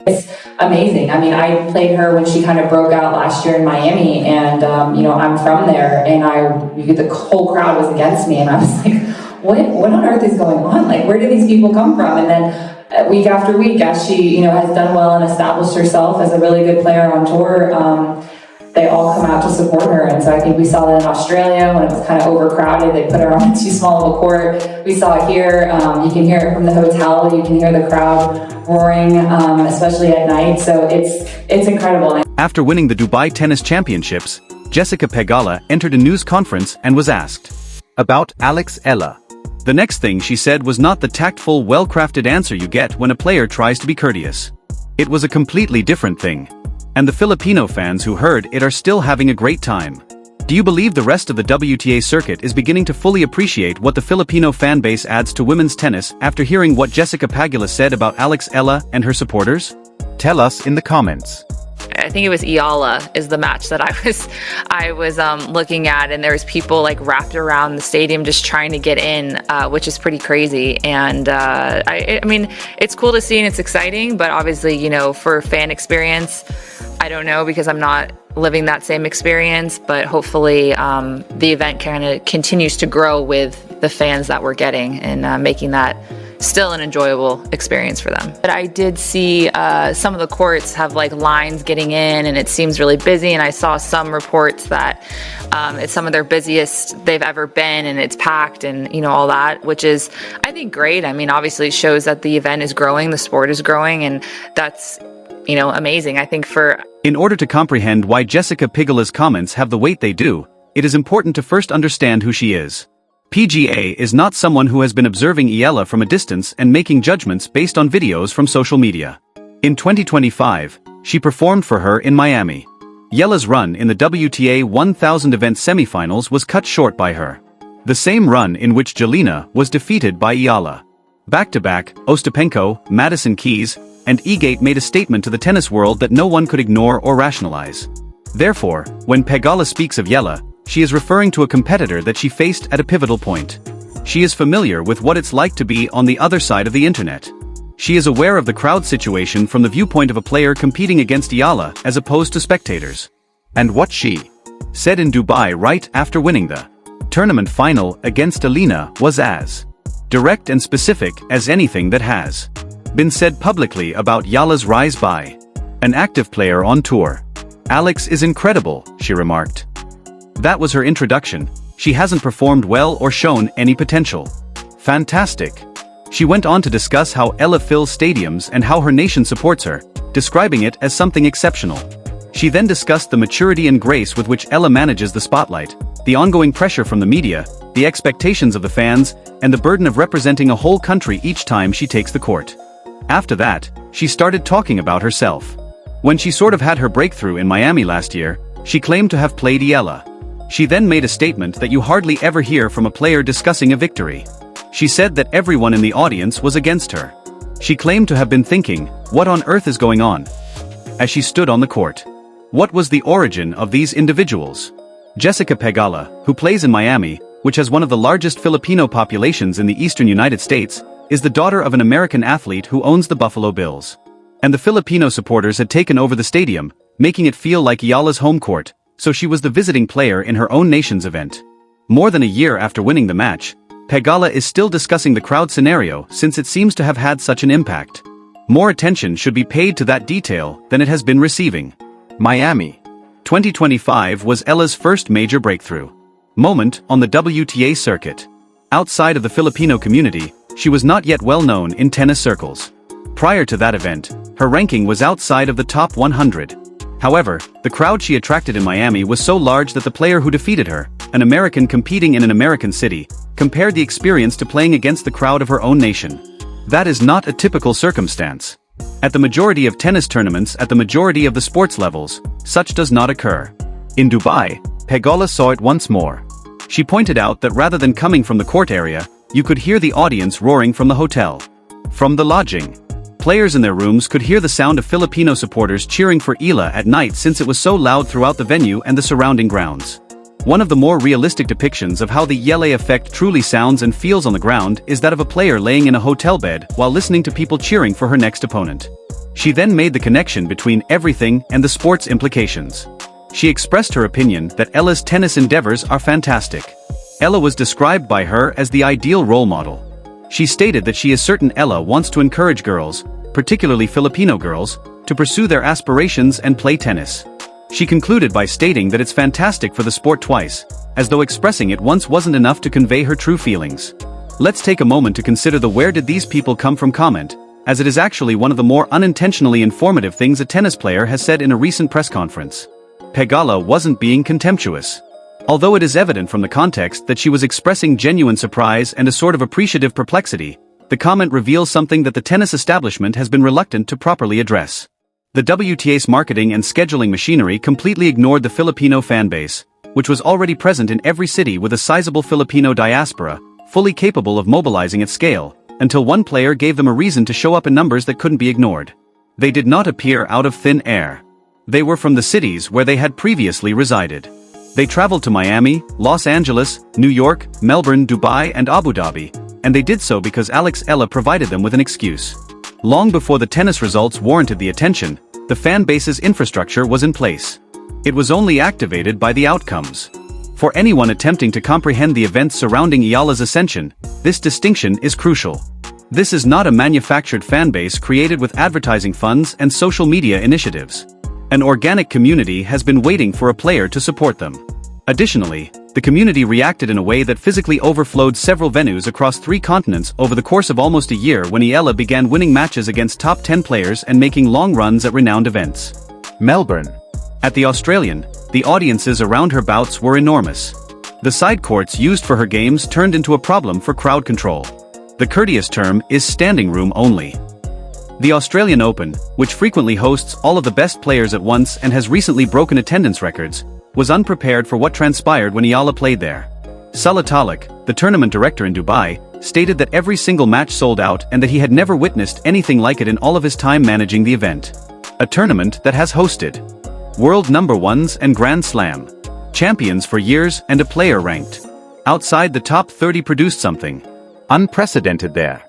It's amazing. I mean, I played her when she kind of broke out last year in Miami, and I'm from there, and the whole crowd was against me, and I was like, what on earth is going on? Like, where do these people come from? And then week after week, as she has done well and established herself as a really good player on tour, they all come out to support her. And so I think we saw that in Australia when it was kind of overcrowded. They put her on too small of a court. We saw it here. You can hear it from the hotel. You can hear the crowd roaring, especially at night. So it's incredible. After winning the Dubai Tennis Championships, Jessica Pegula entered a news conference and was asked about Eala. The next thing she said was not the tactful, well-crafted answer you get when a player tries to be courteous. It was a completely different thing. And the Filipino fans who heard it are still having a great time. Do you believe the rest of the WTA circuit is beginning to fully appreciate what the Filipino fan base adds to women's tennis after hearing what Jessica Pegula said about Eala and her supporters? Tell us in the comments. I think it was Eala is the match that I was looking at, and there was people like wrapped around the stadium just trying to get in, which is pretty crazy. And I mean, it's cool to see and it's exciting, but obviously, for fan experience, I don't know, because I'm not living that same experience, but hopefully the event kind of continues to grow with the fans that we're getting and making that still an enjoyable experience for them. But I did see some of the courts have like lines getting in, and it seems really busy, and I saw some reports that it's some of their busiest they've ever been, and it's packed and all that, which is, I think, great. I mean, obviously it shows that the event is growing, the sport is growing, and that's amazing. I think In order to comprehend why Jessica Pegula's comments have the weight they do, it is important to first understand who she is. PGA is not someone who has been observing Eala from a distance and making judgments based on videos from social media. In 2025, she performed for her in Miami. Eala's run in the WTA 1000 event semifinals was cut short by her. The same run in which Jelena was defeated by Eala. Back-to-back, Ostapenko, Madison Keys, and Egate made a statement to the tennis world that no one could ignore or rationalize. Therefore, when Pegula speaks of Eala, she is referring to a competitor that she faced at a pivotal point. She is familiar with what it's like to be on the other side of the internet. She is aware of the crowd situation from the viewpoint of a player competing against Eala as opposed to spectators. And what she said in Dubai right after winning the tournament final against Eala was as direct and specific as anything that has been said publicly about Eala's rise by an active player on tour. "Alex is incredible," she remarked. That was her introduction. She hasn't performed well or shown any potential. Fantastic. She went on to discuss how Eala fills stadiums and how her nation supports her, describing it as something exceptional. She then discussed the maturity and grace with which Eala manages the spotlight, the ongoing pressure from the media, the expectations of the fans, and the burden of representing a whole country each time she takes the court. After that, she started talking about herself. When she sort of had her breakthrough in Miami last year, she claimed to have played Eala. She then made a statement that you hardly ever hear from a player discussing a victory. She said that everyone in the audience was against her. She claimed to have been thinking, what on earth is going on? As she stood on the court. What was the origin of these individuals? Jessica Pegula, who plays in Miami, which has one of the largest Filipino populations in the eastern United States, is the daughter of an American athlete who owns the Buffalo Bills. And the Filipino supporters had taken over the stadium, making it feel like Eala's home court, so she was the visiting player in her own nation's event. More than a year after winning the match, Pegula is still discussing the crowd scenario since it seems to have had such an impact. More attention should be paid to that detail than it has been receiving. Miami 2025 was Eala's first major breakthrough moment on the WTA circuit. Outside of the Filipino community, she was not yet well known in tennis circles. Prior to that event, her ranking was outside of the top 100. However, the crowd she attracted in Miami was so large that the player who defeated her, an American competing in an American city, compared the experience to playing against the crowd of her own nation. That is not a typical circumstance. At the majority of tennis tournaments at the majority of the sports levels, such does not occur. In Dubai, Pegula saw it once more. She pointed out that rather than coming from the court area, you could hear the audience roaring from the hotel. From the lodging. Players in their rooms could hear the sound of Filipino supporters cheering for Eala at night since it was so loud throughout the venue and the surrounding grounds. One of the more realistic depictions of how the Eala effect truly sounds and feels on the ground is that of a player laying in a hotel bed while listening to people cheering for her next opponent. She then made the connection between everything and the sport's implications. She expressed her opinion that Eala's tennis endeavors are fantastic. Eala was described by her as the ideal role model. She stated that she is certain Eala wants to encourage girls, particularly Filipino girls, to pursue their aspirations and play tennis. She concluded by stating that it's fantastic for the sport twice, as though expressing it once wasn't enough to convey her true feelings. Let's take a moment to consider the "where did these people come from" comment, as it is actually one of the more unintentionally informative things a tennis player has said in a recent press conference. Pegula wasn't being contemptuous. Although it is evident from the context that she was expressing genuine surprise and a sort of appreciative perplexity, the comment reveals something that the tennis establishment has been reluctant to properly address. The WTA's marketing and scheduling machinery completely ignored the Filipino fan base, which was already present in every city with a sizable Filipino diaspora, fully capable of mobilizing at scale, until one player gave them a reason to show up in numbers that couldn't be ignored. They did not appear out of thin air. They were from the cities where they had previously resided. They traveled to Miami, Los Angeles, New York, Melbourne, Dubai, and Abu Dhabi, and they did so because Eala provided them with an excuse. Long before the tennis results warranted the attention, the fan base's infrastructure was in place. It was only activated by the outcomes. For anyone attempting to comprehend the events surrounding Eala's ascension, this distinction is crucial. This is not a manufactured fan base created with advertising funds and social media initiatives. An organic community has been waiting for a player to support them. Additionally, the community reacted in a way that physically overflowed several venues across 3 continents over the course of almost a year when Eala began winning matches against top 10 players and making long runs at renowned events. Melbourne. At the Australian, the audiences around her bouts were enormous. The side courts used for her games turned into a problem for crowd control. The courteous term is standing room only. The Australian Open, which frequently hosts all of the best players at once and has recently broken attendance records, was unprepared for what transpired when Eala played there. Salah Talak, the tournament director in Dubai, stated that every single match sold out and that he had never witnessed anything like it in all of his time managing the event. A tournament that has hosted world #1s and Grand Slam champions for years and a player ranked outside the top 30 produced something unprecedented there.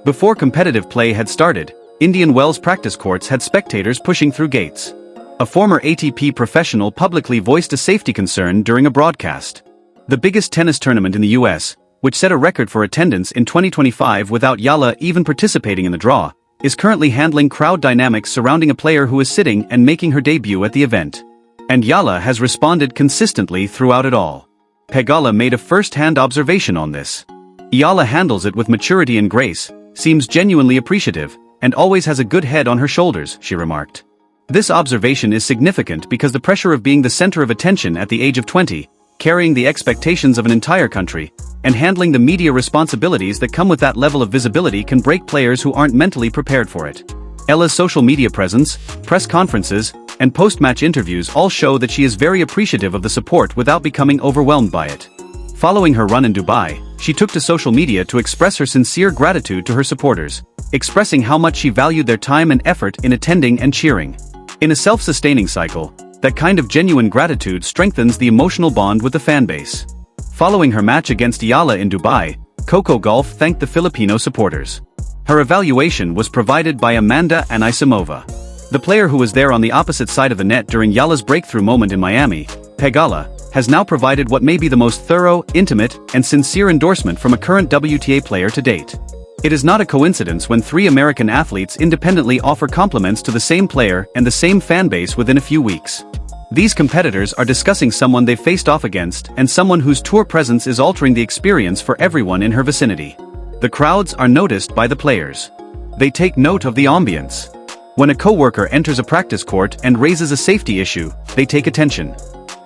Before competitive play had started, Indian Wells practice courts had spectators pushing through gates. A former ATP professional publicly voiced a safety concern during a broadcast. The biggest tennis tournament in the US, which set a record for attendance in 2025 without Eala even participating in the draw, is currently handling crowd dynamics surrounding a player who is sitting and making her debut at the event. And Eala has responded consistently throughout it all. Pegula made a first-hand observation on this. Eala handles it with maturity and grace, seems genuinely appreciative, and always has a good head on her shoulders, she remarked. This observation is significant because the pressure of being the center of attention at the age of 20, carrying the expectations of an entire country, and handling the media responsibilities that come with that level of visibility can break players who aren't mentally prepared for it. Eala's social media presence, press conferences, and post-match interviews all show that she is very appreciative of the support without becoming overwhelmed by it. Following her run in Dubai, she took to social media to express her sincere gratitude to her supporters, expressing how much she valued their time and effort in attending and cheering. In a self-sustaining cycle, that kind of genuine gratitude strengthens the emotional bond with the fan base. Following her match against Eala in Dubai, Coco Gauff thanked the Filipino supporters. Her evaluation was provided by Amanda Anisimova. The player who was there on the opposite side of the net during Eala's breakthrough moment in Miami, Pegula, has now provided what may be the most thorough, intimate, and sincere endorsement from a current WTA player to date. It is not a coincidence when 3 American athletes independently offer compliments to the same player and the same fan base within a few weeks. These competitors are discussing someone they've faced off against and someone whose tour presence is altering the experience for everyone in her vicinity. The crowds are noticed by the players. They take note of the ambience. When a coworker enters a practice court and raises a safety issue, they take attention.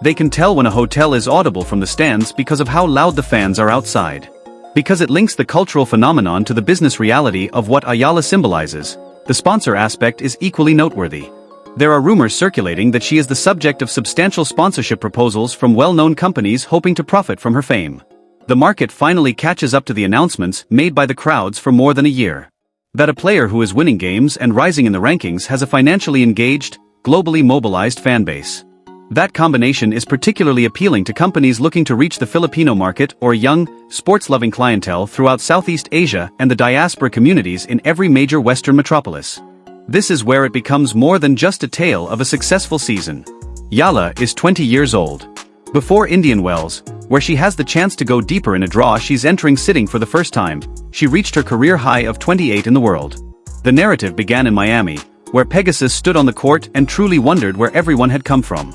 They can tell when a hotel is audible from the stands because of how loud the fans are outside. Because it links the cultural phenomenon to the business reality of what Eala symbolizes, the sponsor aspect is equally noteworthy. There are rumors circulating that she is the subject of substantial sponsorship proposals from well-known companies hoping to profit from her fame. The market finally catches up to the announcements made by the crowds for more than a year. That a player who is winning games and rising in the rankings has a financially engaged, globally mobilized fan base. That combination is particularly appealing to companies looking to reach the Filipino market or young, sports-loving clientele throughout Southeast Asia and the diaspora communities in every major Western metropolis. This is where it becomes more than just a tale of a successful season. Eala is 20 years old. Before Indian Wells, where she has the chance to go deeper in a draw she's entering sitting for the first time, she reached her career high of 28 in the world. The narrative began in Miami, where Pegasus stood on the court and truly wondered where everyone had come from.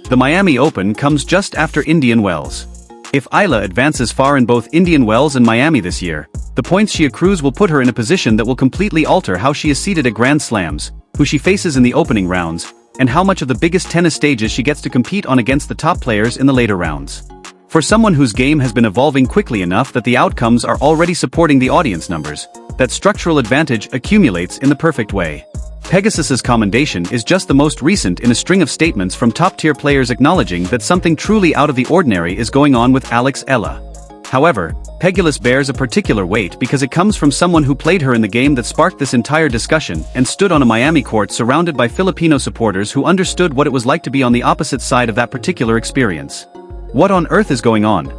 The Miami Open comes just after Indian Wells. If Eala advances far in both Indian Wells and Miami this year, the points she accrues will put her in a position that will completely alter how she is seeded at Grand Slams, who she faces in the opening rounds, and how much of the biggest tennis stages she gets to compete on against the top players in the later rounds. For someone whose game has been evolving quickly enough that the outcomes are already supporting the audience numbers, that structural advantage accumulates in the perfect way. Pegasus's commendation is just the most recent in a string of statements from top-tier players acknowledging that something truly out of the ordinary is going on with Eala. However, Pegula bears a particular weight because it comes from someone who played her in the game that sparked this entire discussion and stood on a Miami court surrounded by Filipino supporters who understood what it was like to be on the opposite side of that particular experience. What on earth is going on?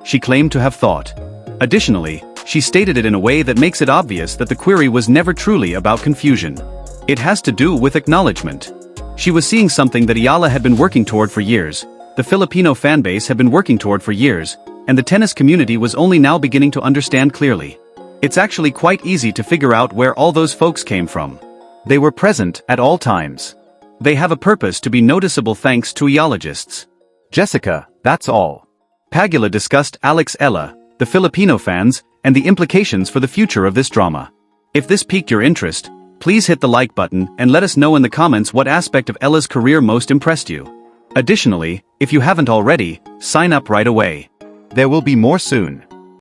She claimed to have thought. Additionally, she stated it in a way that makes it obvious that the query was never truly about confusion. It has to do with acknowledgement. She was seeing something that Eala had been working toward for years, the Filipino fanbase had been working toward for years, and the tennis community was only now beginning to understand clearly. It's actually quite easy to figure out where all those folks came from. They were present at all times. They have a purpose to be noticeable thanks to Eologists. Jessica, that's all. Pegula discussed Eala, the Filipino fans, and the implications for the future of this drama. If this piqued your interest, please hit the like button and let us know in the comments what aspect of Eala's career most impressed you. Additionally, if you haven't already, sign up right away. There will be more soon.